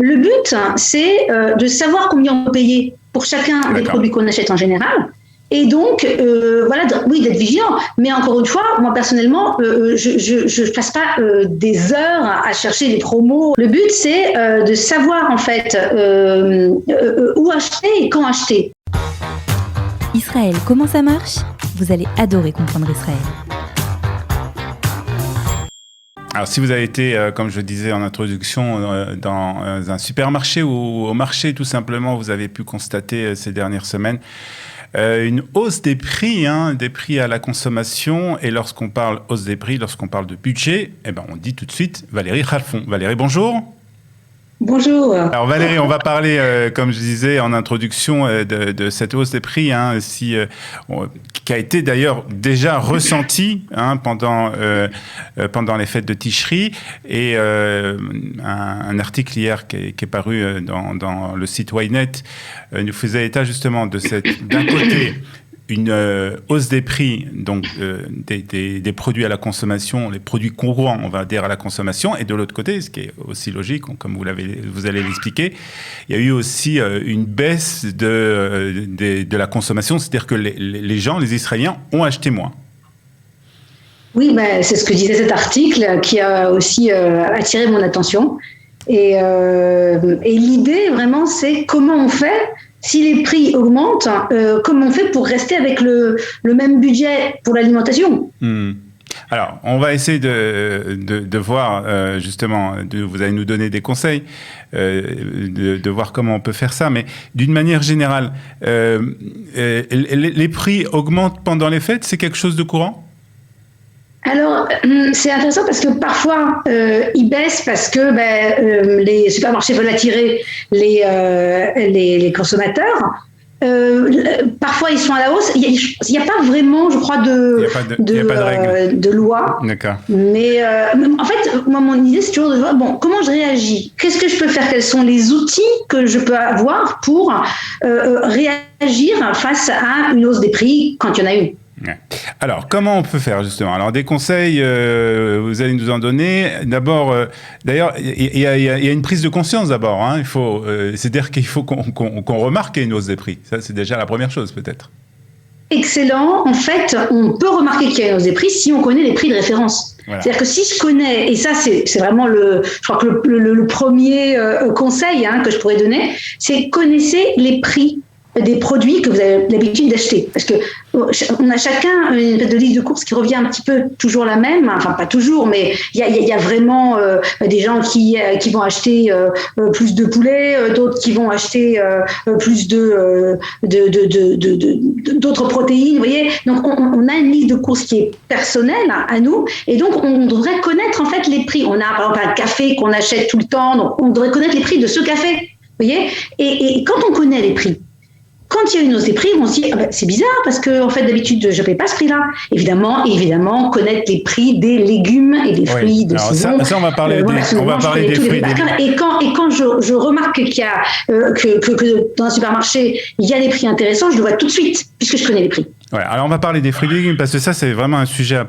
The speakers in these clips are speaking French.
Le but, c'est de savoir combien on peut payer pour chacun des produits qu'on achète en général. Et donc, oui, d'être vigilant. Mais encore une fois, moi personnellement, je ne passe pas des heures à chercher les promos. Le but, c'est de savoir en fait où acheter et quand acheter. Israël, comment ça marche ? Vous allez adorer comprendre Israël. Alors, si vous avez été, comme je disais en introduction, dans un supermarché ou au marché, tout simplement, vous avez pu constater ces dernières semaines une hausse des prix à la consommation. Et lorsqu'on parle hausse des prix, lorsqu'on parle de budget, on dit tout de suite Valérie Khalfon. Valérie, bonjour. Bonjour. Alors Valérie, on va parler, comme je disais en introduction, de cette hausse des prix, qui a été d'ailleurs déjà ressentie pendant les fêtes de Tishri. Et un article hier qui est paru dans le site Ynet nous faisait état justement de d'un côté, une hausse des prix donc des produits à la consommation, les produits courants, on va dire, à la consommation, et de l'autre côté, ce qui est aussi logique, comme vous allez l'expliquer, il y a eu aussi une baisse de la consommation, c'est-à-dire que les gens, les Israéliens, ont acheté moins. Oui, c'est ce que disait cet article qui a aussi attiré mon attention. Et l'idée, vraiment, c'est comment on fait. Si les prix augmentent, comment on fait pour rester avec le même budget pour l'alimentation ? Alors, on va essayer de voir, justement, vous allez nous donner des conseils, de voir comment on peut faire ça, mais d'une manière générale, les prix augmentent pendant les fêtes, c'est quelque chose de courant ? Alors, c'est intéressant parce que parfois, ils baissent parce que les supermarchés veulent attirer les consommateurs. Parfois, ils sont à la hausse. Il n'y a pas vraiment, je crois, de loi. D'accord. Mais en fait, moi, mon idée, c'est toujours de voir, comment je réagis ? Qu'est-ce que je peux faire ? Quels sont les outils que je peux avoir pour réagir face à une hausse des prix quand il y en a une ? Alors, comment on peut faire, justement ? Alors, des conseils, vous allez nous en donner. D'abord, d'ailleurs, il y a une prise de conscience, d'abord. C'est-à-dire qu'il faut qu'on remarque qu'il y a une hausse des prix. Ça, c'est déjà la première chose, peut-être. Excellent. En fait, on peut remarquer qu'il y a une hausse des prix si on connaît les prix de référence. Voilà. C'est-à-dire que si je connais, et ça, c'est vraiment je crois que le premier conseil que je pourrais donner, c'est connaissez les prix des produits que vous avez l'habitude d'acheter. Parce que on a chacun une espèce de liste de courses qui revient un petit peu toujours la même, enfin pas toujours, mais il y a vraiment des gens qui vont acheter plus de poulet, d'autres qui vont acheter plus d'autres protéines, vous voyez. Donc on a une liste de courses qui est personnelle à nous, et donc on devrait connaître en fait les prix. On a par exemple un café qu'on achète tout le temps, donc on devrait connaître les prix de ce café, vous voyez. Et quand on connaît les prix, quand il y a une hausse des prix, on se dit c'est bizarre parce que en fait d'habitude je ne paye pas ce prix-là. Évidemment, connaître les prix des légumes et des fruits de saison. Ça, on va parler des fruits. Et quand je remarque qu'il y a que dans un supermarché il y a des prix intéressants, je le vois tout de suite puisque je connais les prix. Ouais, alors on va parler des fruits et légumes parce que ça c'est vraiment un sujet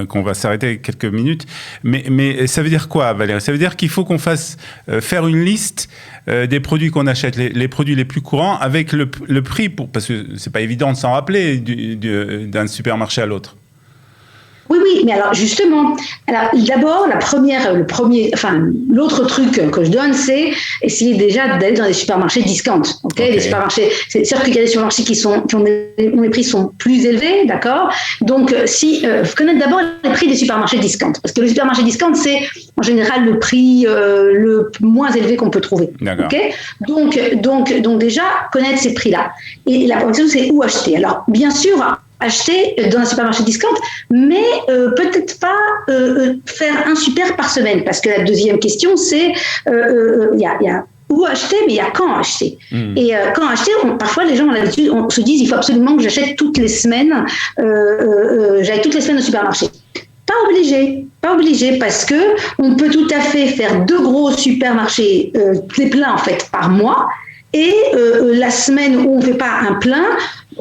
qu'on va s'arrêter quelques minutes. Mais ça veut dire quoi, Valérie ? Ça veut dire qu'il faut qu'on fasse faire une liste des produits qu'on achète, les produits les plus courants avec le prix parce que c'est pas évident de s'en rappeler d'un supermarché à l'autre. Oui, mais alors justement, d'abord l'autre truc que je donne, c'est essayer déjà d'aller dans des supermarchés discount. Okay. Les supermarchés, c'est sûr qu'il y a des supermarchés dont les prix sont plus élevés, d'accord. Donc, connaître d'abord les prix des supermarchés discount, parce que le supermarché discount, c'est en général le prix le moins élevé qu'on peut trouver. D'accord. Okay. Donc déjà connaître ces prix-là. Et la première chose, c'est où acheter. Alors, bien sûr, acheter dans un supermarché discount, mais peut-être pas faire un super par semaine, parce que la deuxième question, c'est il y a où acheter, mais il y a quand acheter. Et quand acheter, parfois les gens ont l'habitude, on se dit il faut absolument que j'achète toutes les semaines, j'aille toutes les semaines au supermarché. Pas obligé, parce que on peut tout à fait faire 2 gros supermarchés, des pleins en fait par mois, et la semaine où on ne fait pas un plein,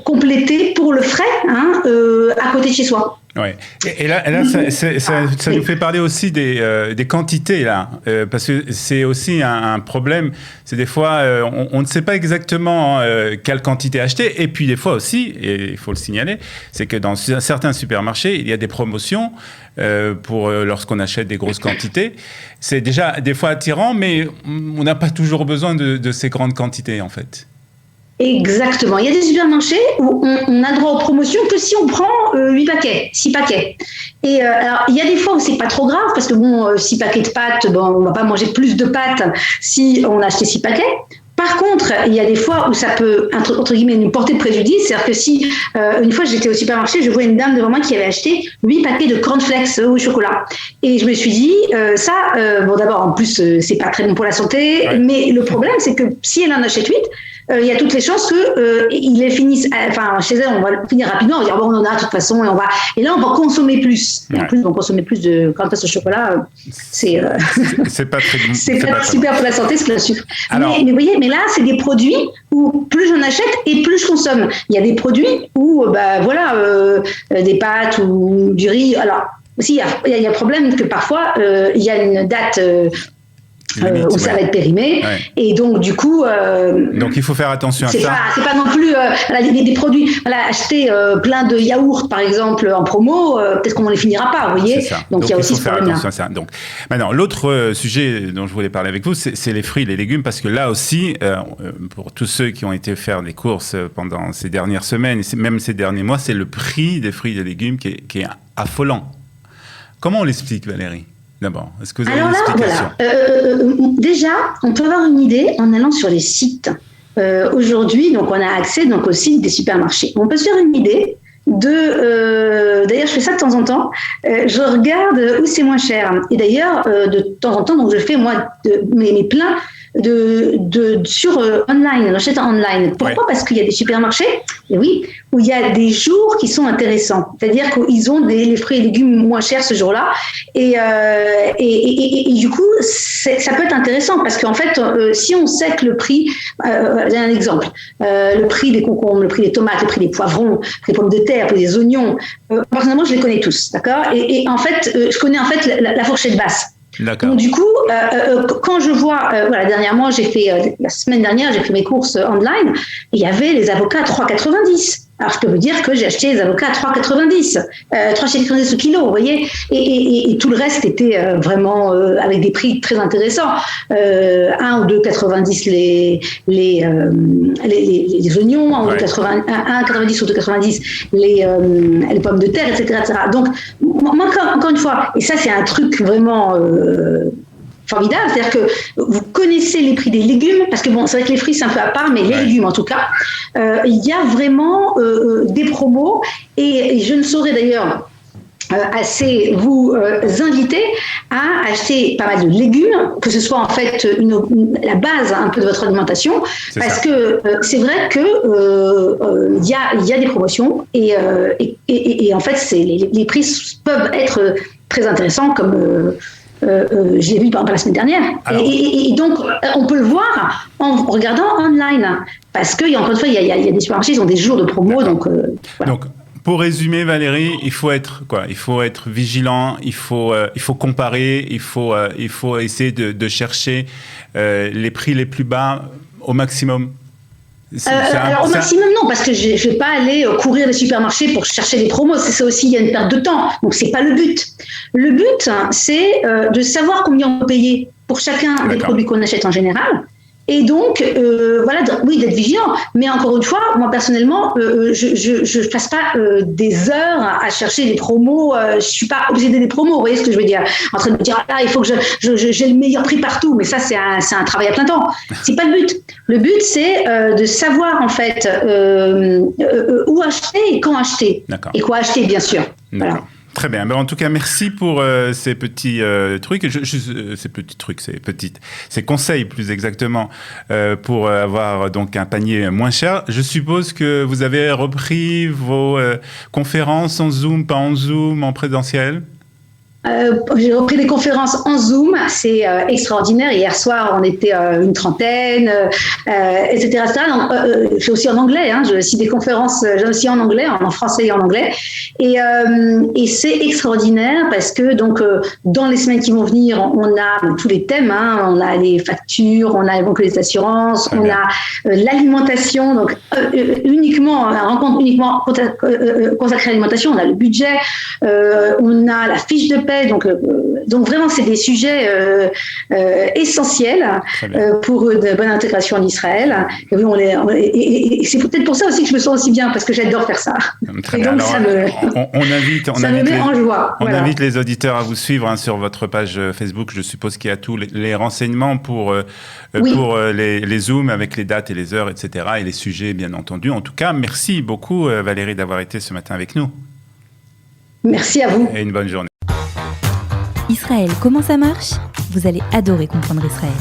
compléter pour le frais à côté de chez soi. Ouais. Et là ça nous fait parler aussi des quantités là, parce que c'est aussi un problème. C'est des fois on ne sait pas exactement quelle quantité acheter. Et puis des fois aussi, et il faut le signaler, c'est que dans certains supermarchés, il y a des promotions pour lorsqu'on achète des grosses quantités. C'est déjà des fois attirant, mais on n'a pas toujours besoin de ces grandes quantités en fait. Exactement. Il y a des supermarchés où on a droit aux promotions que si on prend 8 paquets, 6 paquets. Et alors, il y a des fois où c'est pas trop grave parce que 6 paquets de pâtes, on va pas manger plus de pâtes si on a acheté 6 paquets. Par contre, il y a des fois où ça peut, entre guillemets, nous porter préjudice. C'est-à-dire que si, une fois j'étais au supermarché, je vois une dame devant moi qui avait acheté 8 paquets de cornflakes au chocolat. Et je me suis dit, d'abord, en plus, c'est pas très bon pour la santé. Ouais. Mais le problème, c'est que si elle en achète 8, il y a toutes les chances qu'ils les finissent, chez elle, on va le finir rapidement, on va dire, on en a de toute façon, et là, on va consommer plus. Et en plus, on va consommer plus de cornflakes au chocolat, c'est pas très bon. C'est pas super pour la santé, c'est le sucre. Alors, mais vous voyez, mais là, c'est des produits où plus j'en achète et plus je consomme. Il y a des produits où, des pâtes ou du riz. Alors, aussi, il y a un problème que parfois, il y a une date où ça va être périmé, et donc du coup donc il faut faire attention à ça. C'est pas non plus des produits, acheter plein de yaourts par exemple en promo, peut-être qu'on ne les finira pas, vous voyez. Donc il y a aussi ce problème là. Ça. Donc maintenant l'autre sujet dont je voulais parler avec vous, c'est les fruits et les légumes, parce que là aussi pour tous ceux qui ont été faire des courses pendant ces dernières semaines et même ces derniers mois, c'est le prix des fruits et des légumes qui est affolant. Comment on l'explique, Valérie? D'abord, est-ce que vous avez une explication? Déjà, on peut avoir une idée en allant sur les sites. Aujourd'hui, donc, on a accès au site des supermarchés. On peut se faire une idée d'ailleurs, je fais ça de temps en temps. Je regarde où c'est moins cher. Et d'ailleurs, de temps en temps, donc, je fais moi mes pleins sur online, j'achète en online. Pourquoi? Parce qu'il y a des supermarchés, et oui, où il y a des jours qui sont intéressants. C'est-à-dire qu'ils ont les fruits et légumes moins chers ce jour-là. Et du coup, ça peut être intéressant parce qu'en fait, si on sait que le prix, j'ai un exemple, le prix des concombres, le prix des tomates, le prix des poivrons, le prix des pommes de terre, le prix des oignons, personnellement, je les connais tous, d'accord? Et en fait, je connais en fait la fourchette basse. D'accord. Donc du coup, quand je vois, dernièrement, la semaine dernière, j'ai fait mes courses online, et il y avait les avocats à 3,90. Alors je peux vous dire que j'ai acheté les avocats à 3,90, 3,90 au kilo, vous voyez, et tout le reste était vraiment avec des prix très intéressants. 1 ou 2,90 les oignons, 1,90 ou 2,90 les pommes de terre, etc. Donc, moi, encore une fois, et ça c'est un truc vraiment formidable, c'est-à-dire que vous connaissez les prix des légumes, parce que c'est vrai que les fruits c'est un peu à part, mais les légumes en tout cas, il y a vraiment des promos, et je ne saurais d'ailleurs assez vous inviter à acheter pas mal de légumes, que ce soit en fait la base un peu de votre alimentation, parce que c'est vrai que il y a des promotions, et en fait les prix peuvent être très intéressants, comme j'ai vu par exemple la semaine dernière. Et donc, on peut le voir en regardant online. Parce qu'encore une fois, il y a des supermarchés, ils ont des jours de promo. Donc, pour résumer, Valérie, il faut être vigilant, il faut comparer, il faut essayer de chercher les prix les plus bas au maximum. Alors au maximum non, parce que je ne vais pas aller courir les supermarchés pour chercher des promos, c'est aussi, il y a une perte de temps, donc c'est pas le but. Le but, c'est de savoir combien on peut payer pour chacun des produits qu'on achète en général. Et donc, d'être vigilant. Mais encore une fois, moi personnellement, je passe pas des heures à chercher des promos. Je suis pas obsédée des promos. Vous voyez ce que je veux dire? En train de me dire, il faut que j'ai le meilleur prix partout. Mais ça, c'est un travail à plein temps. C'est pas le but. Le but, c'est de savoir en fait où acheter et quand acheter. D'accord. Et quoi acheter, bien sûr. Voilà. Très bien. En tout cas, merci pour ces petits trucs. Ces conseils plus exactement, pour avoir donc un panier moins cher. Je suppose que vous avez repris vos conférences en Zoom, pas en Zoom, en présentiel? J'ai repris des conférences en Zoom, c'est extraordinaire. Hier soir, on était une trentaine, etc. Donc, je fais aussi en anglais, hein, je cite des conférences, j'ai aussi en anglais, en français et en anglais. Et c'est extraordinaire parce que donc dans les semaines qui vont venir, on a tous les thèmes, hein, on a les factures, on a donc les assurances, on a l'alimentation, donc uniquement la rencontre uniquement consacrée à l'alimentation, on a le budget, on a la fiche de paie. Donc vraiment, c'est des sujets essentiels pour une bonne intégration en Israël. Et c'est peut-être pour ça aussi que je me sens aussi bien, parce que j'adore faire ça. Très bien. Alors, ça me met en joie. On invite les auditeurs à vous suivre hein, sur votre page Facebook. Je suppose qu'il y a tous les renseignements pour les Zooms avec les dates et les heures, etc. et les sujets, bien entendu. En tout cas, merci beaucoup Valérie d'avoir été ce matin avec nous. Merci à vous. Et une bonne journée. Israël, comment ça marche ? Vous allez adorer comprendre Israël.